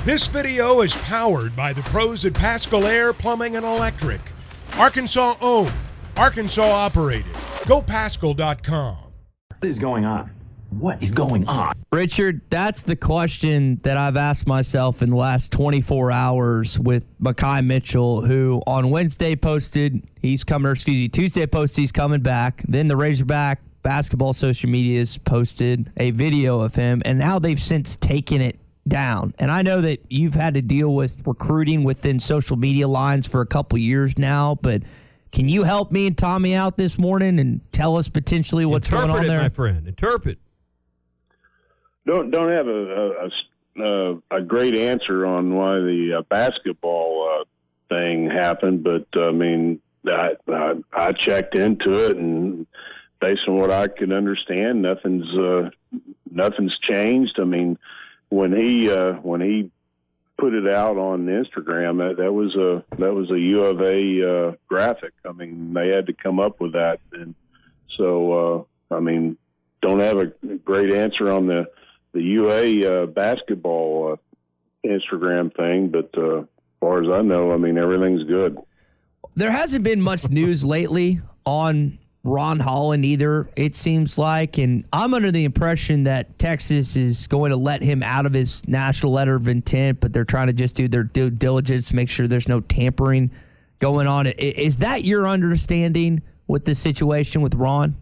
This video is powered by the pros at Pascal Air Plumbing and Electric. Arkansas owned, Arkansas operated. GoPascal.com. What is going on? What is going on? Richard, that's the question that I've asked myself in the last 24 hours with Makai Mitchell, who on Tuesday posted he's coming back. Then the Razorback basketball social medias posted a video of him, and now they've since taken it down. And I know that you've had to deal with recruiting within social media lines for a couple years now, but can you help me and Tommy out this morning and tell us potentially what's going on there? My friend. Interpret. Don't have a great answer on why the basketball thing happened, but I mean, I checked into it, and based on what I could understand, nothing's changed. I mean, when he put it out on Instagram, that was a U of A graphic. I mean, they had to come up with that, and so I mean, don't have a great answer on the UA basketball Instagram thing, but as far as I know, I mean, everything's good. There hasn't been much news lately on Ron Holland either, it seems like, and I'm under the impression that Texas is going to let him out of his national letter of intent, but they're trying to just do their due diligence to make sure there's no tampering going on. Is that your understanding with the situation with Ron?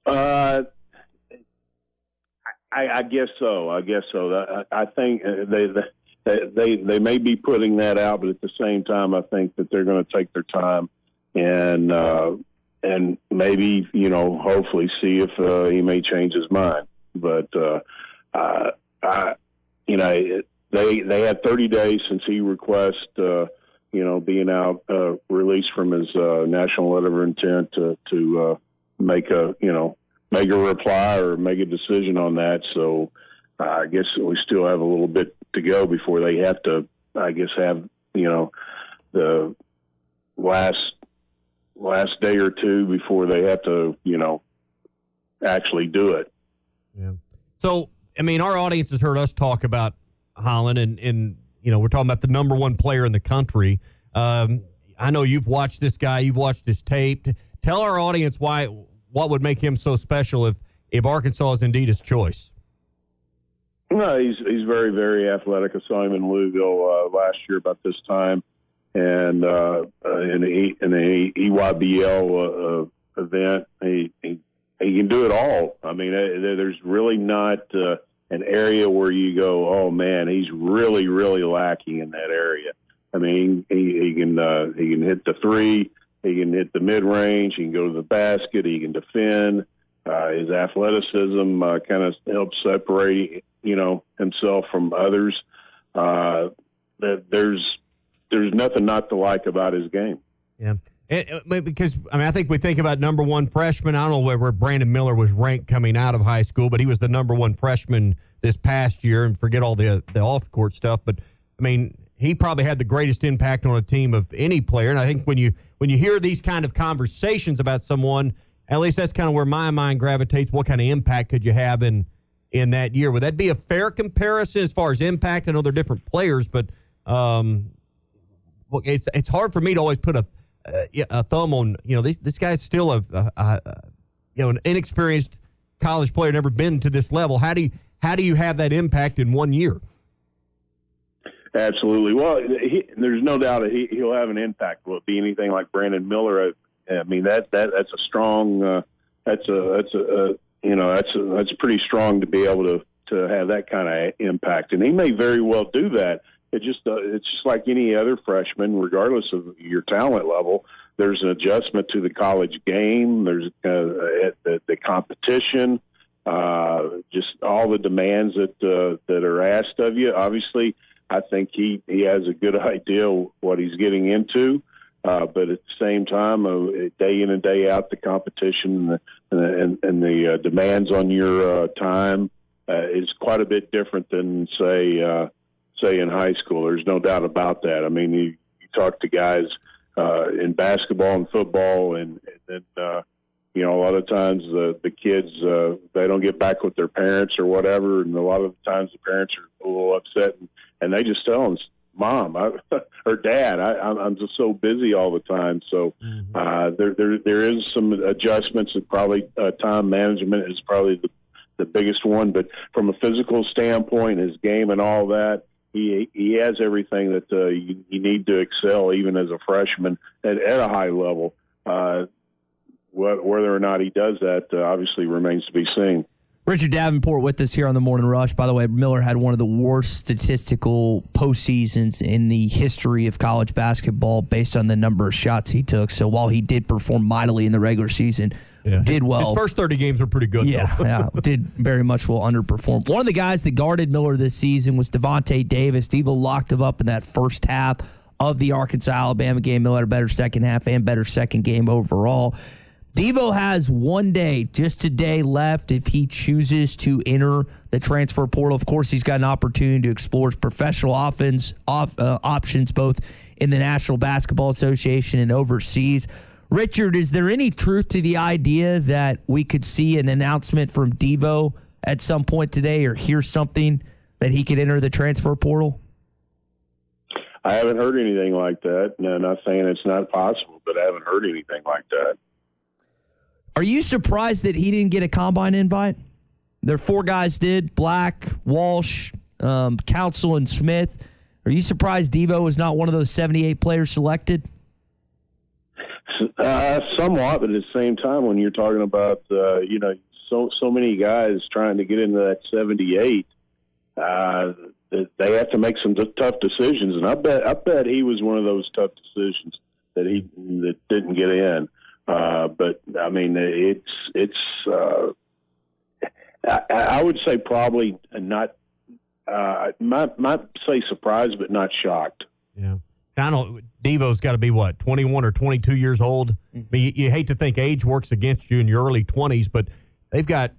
I guess so. I think they may be putting that out, but at the same time, I think that they're going to take their time and maybe, hopefully see if he may change his mind. But they had 30 days since he requested, being out, released from his national letter of intent to make a reply or make a decision on that. So I guess we still have a little bit to go before they have to, I guess, have, the last day or two before they have to, actually do it. Yeah. So, I mean, our audience has heard us talk about Holland and we're talking about the number one player in the country. I know you've watched this guy, you've watched his tape. Tell our audience what would make him so special if Arkansas is indeed his choice. No, he's very, very athletic. I saw him in Louisville last year about this time, and in the EYBL event, he can do it all. I mean, there's really not an area where you go, oh man, he's really, really lacking in that area. I mean, he can hit the three. He can hit the mid-range. He can go to the basket. He can defend. His athleticism kind of helps separate, himself from others. There's nothing not to like about his game. Yeah, because I think we think about number one freshman. I don't know where Brandon Miller was ranked coming out of high school, but he was the number one freshman this past year. And forget all the off-court stuff, but I mean, he probably had the greatest impact on a team of any player. And I think when you hear these kind of conversations about someone, at least that's kind of where my mind gravitates. What kind of impact could you have in that year? Would that be a fair comparison as far as impact? I know they're different players, but it's hard for me to always put a thumb on. This guy's still an inexperienced college player, never been to this level. How do you have that impact in 1 year? Absolutely. Well, there's no doubt that he'll have an impact. Will it be anything like Brandon Miller? I mean, that's a strong. That's pretty strong to be able to have that kind of impact, and he may very well do that. It's just like any other freshman, regardless of your talent level. There's an adjustment to the college game. There's the competition, just all the demands that are asked of you. Obviously, I think he has a good idea what he's getting into, but at the same time, day in and day out, the competition and the demands on your time is quite a bit different than say in high school. There's no doubt about that. I mean, you talk to guys in basketball and football, and then a lot of times the kids they don't get back with their parents or whatever, and a lot of the times the parents are a little upset, and they just tell him, Mom or Dad, I'm just so busy all the time. So there is some adjustments, and probably time management is probably the biggest one. But from a physical standpoint, his game and all that, he has everything that you need to excel, even as a freshman at a high level. Whether or not he does that obviously remains to be seen. Richard Davenport with us here on the Morning Rush. By the way, Miller had one of the worst statistical postseasons in the history of college basketball based on the number of shots he took. So while he did perform mightily in the regular season, did well. His first 30 games were pretty good, though. Did very much well underperform. One of the guys that guarded Miller this season was Devontae Davis. Devo locked him up in that first half of the Arkansas-Alabama game. Miller had a better second half and better second game overall. Devo has 1 day, just today left, if he chooses to enter the transfer portal. Of course, he's got an opportunity to explore his professional options both in the National Basketball Association and overseas. Richard, is there any truth to the idea that we could see an announcement from Devo at some point today or hear something that he could enter the transfer portal? I haven't heard anything like that. No, not saying it's not possible, but I haven't heard anything like that. Are you surprised that he didn't get a combine invite? There 4 guys did: Black, Walsh, Council, and Smith. Are you surprised Devo was not one of those 78 players selected? Somewhat, but at the same time, when you're talking about so many guys trying to get into that 78, they have to make some tough decisions, and I bet he was one of those tough decisions that didn't get in. But I mean, I would say probably not. Might say surprised, but not shocked. Yeah, Devo's got to be 21 or 22 years old. I mean, you hate to think age works against you in your early 20s, but they've got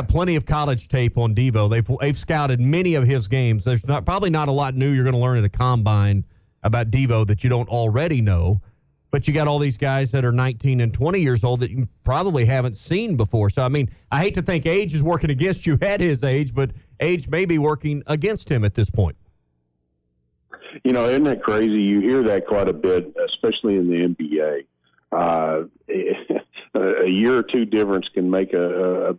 plenty of college tape on Devo. They've scouted many of his games. There's probably not a lot new you're going to learn at a combine about Devo that you don't already know. But you got all these guys that are 19 and 20 years old that you probably haven't seen before. So, I mean, I hate to think age is working against you at his age, but age may be working against him at this point. Isn't that crazy? You hear that quite a bit, especially in the NBA. A year or two difference can make a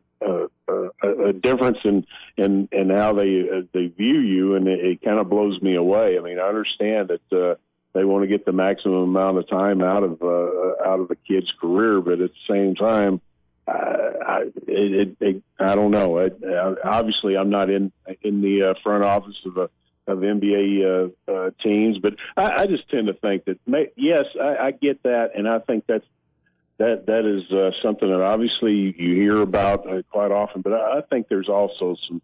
difference in how they view you, and it kind of blows me away. I mean, I understand that they want to get the maximum amount of time out of the kid's career, but at the same time, I don't know. Obviously, I'm not in the front office of NBA teams, but I just tend to think that yes, I get that, and I think that is something that obviously you hear about quite often. But I think there's also some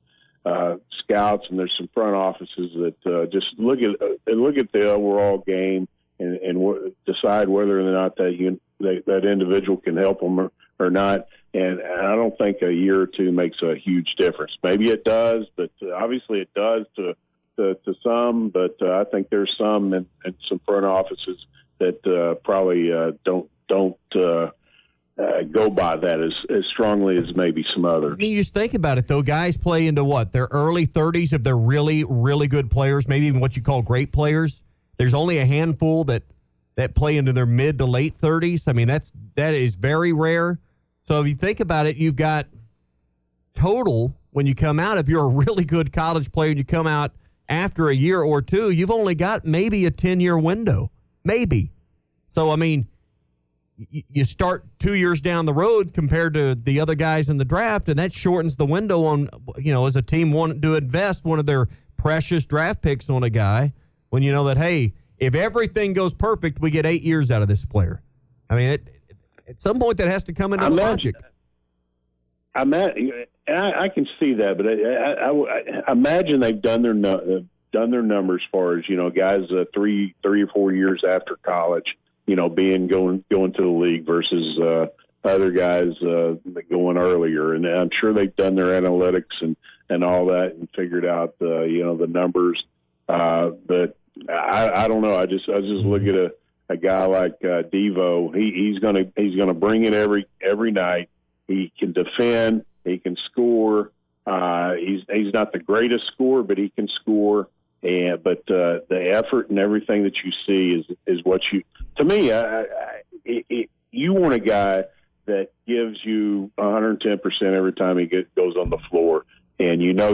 scouts and there's some front offices that just look at the overall game and decide whether or not that individual can help them or not. And I don't think a year or two makes a huge difference. Maybe it does, but obviously it does to some. But I think there's some and some front offices that probably don't go by that as strongly as maybe some others. I mean, you just think about it, though. Guys play into their early 30s if they're really, really good players, maybe even what you call great players. There's only a handful that play into their mid to late 30s. I mean, that is very rare. So if you think about it, you've got total, when you come out, if you're a really good college player and you come out after a year or two, you've only got maybe a 10-year window. Maybe. So, I mean, you start 2 years down the road compared to the other guys in the draft, and that shortens the window on, as a team wanting to invest one of their precious draft picks on a guy when you know that, hey, if everything goes perfect, we get 8 years out of this player. I mean, at some point that has to come into the logic. I can see that, but I imagine they've done their numbers as far as, guys 3 or 4 years after college, going to the league versus other guys going earlier. And I'm sure they've done their analytics and all that and figured out the numbers. But I don't know. I just look at a guy like Devo. He's gonna bring it every night. He can defend. He can score. He's not the greatest scorer, but he can score. But the effort and everything that you see is what you. To me, you want a guy that gives you 110% every time he goes on the floor, and you know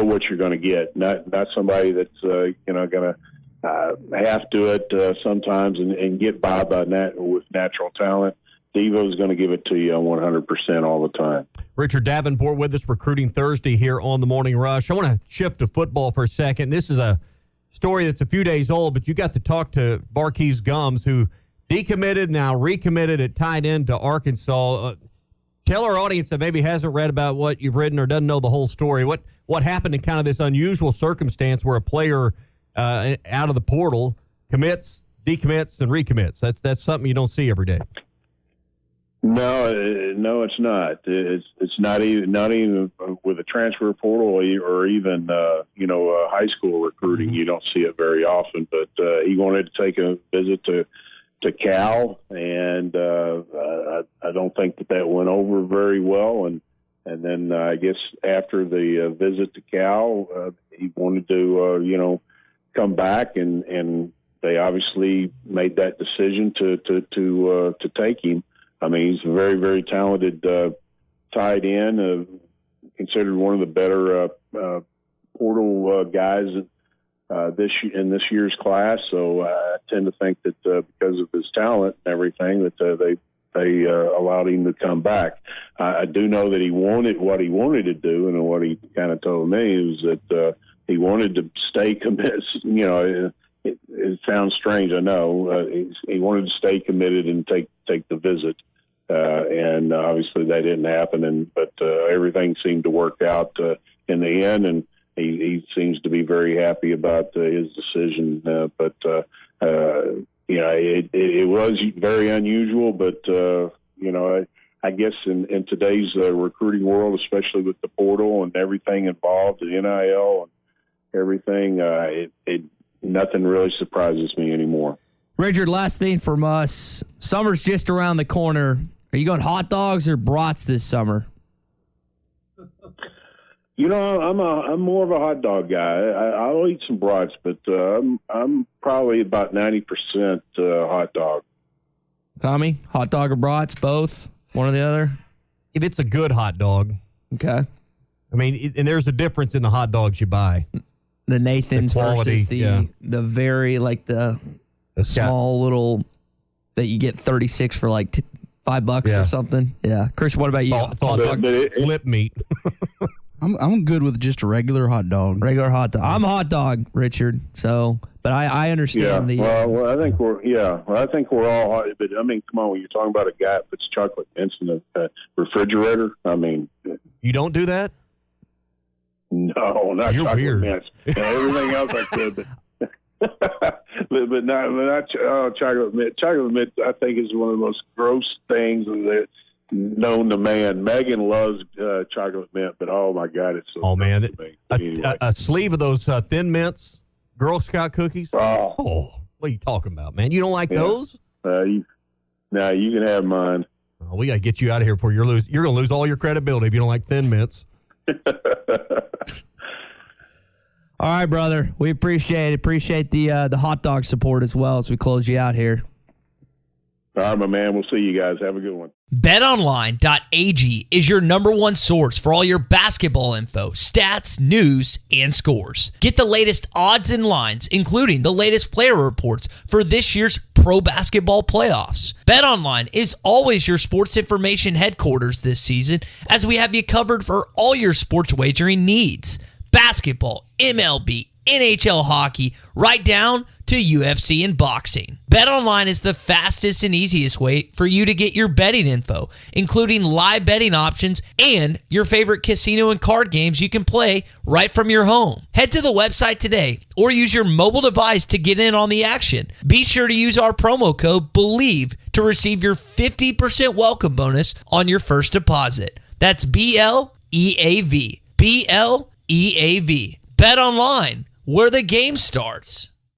what you're going to get. Not somebody that's going to half do it sometimes and get by with natural talent. Devo's going to give it to you 100% all the time. Richard Davenport with us, Recruiting Thursday here on the Morning Rush. I want to shift to football for a second. This is a story that's a few days old, but you got to talk to Barquise Gums, who decommitted, now recommitted at tight end to Arkansas. Tell our audience that maybe hasn't read about what you've written or doesn't know the whole story. What happened in kind of this unusual circumstance where a player out of the portal commits, decommits, and recommits? That's something you don't see every day. No, it's not. It's not even with a transfer portal or even high school recruiting. You don't see it very often. But he wanted to take a visit to Cal, and I don't think that went over very well. And then I guess after the visit to Cal, he wanted to come back, and they obviously made that decision to take him. I mean, he's a very, very talented tight end, considered one of the better portal guys in this year's class. So I tend to think that because of his talent and everything, that they allowed him to come back. I do know that he wanted what he wanted to do, and what he kind of told me was that he wanted to stay committed. It sounds strange, I know. He wanted to stay committed and take the visit. And obviously that didn't happen, but everything seemed to work out in the end, and he seems to be very happy about his decision. It was very unusual, but I guess in today's recruiting world, especially with the portal and everything involved, the NIL and everything, nothing really surprises me anymore. Richard, last thing from us. Summer's just around the corner. Are you going hot dogs or brats this summer? I'm more of a hot dog guy. I'll eat some brats, but I'm probably about 90% hot dog. Tommy, hot dog or brats? Both? One or the other? If it's a good hot dog. Okay. I mean, and there's a difference in the hot dogs you buy. The Nathan's the quality, versus the very, the small little that you get 36 for $5 or something. Yeah. Chris, what about you? It's all lip meat. I'm good with just a regular hot dog. Regular hot dog. I'm a hot dog, Richard. So, but I understand Well, I think we're all hot. But I mean, come on, when you're talking about a guy that puts chocolate mints in a refrigerator, I mean, you don't do that? No, not You're chocolate weird. mints. Everything else I could, but not chocolate mint. Chocolate mint, I think, is one of the most gross things that known to man. Megan loves chocolate mint, but oh my God, it's so. Oh man, anyway. a sleeve of those Thin Mints, Girl Scout cookies. Oh, what are you talking about, man? You don't like those? You can have mine. Oh, we got to get you out of here before you're going to lose all your credibility if you don't like Thin Mints. All right, brother. We appreciate it. Appreciate the hot dog support as well as we close you out here. All right, my man. We'll see you guys. Have a good one. BetOnline.ag is your number one source for all your basketball info, stats, news, and scores. Get the latest odds and lines, including the latest player reports for this year's pro basketball playoffs. BetOnline is always your sports information headquarters this season, as we have you covered for all your sports wagering needs. Basketball, MLB, NHL hockey, right down to UFC and boxing. BetOnline is the fastest and easiest way for you to get your betting info, including live betting options and your favorite casino and card games you can play right from your home. Head to the website today or use your mobile device to get in on the action. Be sure to use our promo code BELIEVE to receive your 50% welcome bonus on your first deposit. That's BLEAV. BLEAV. Bet online, where the game starts.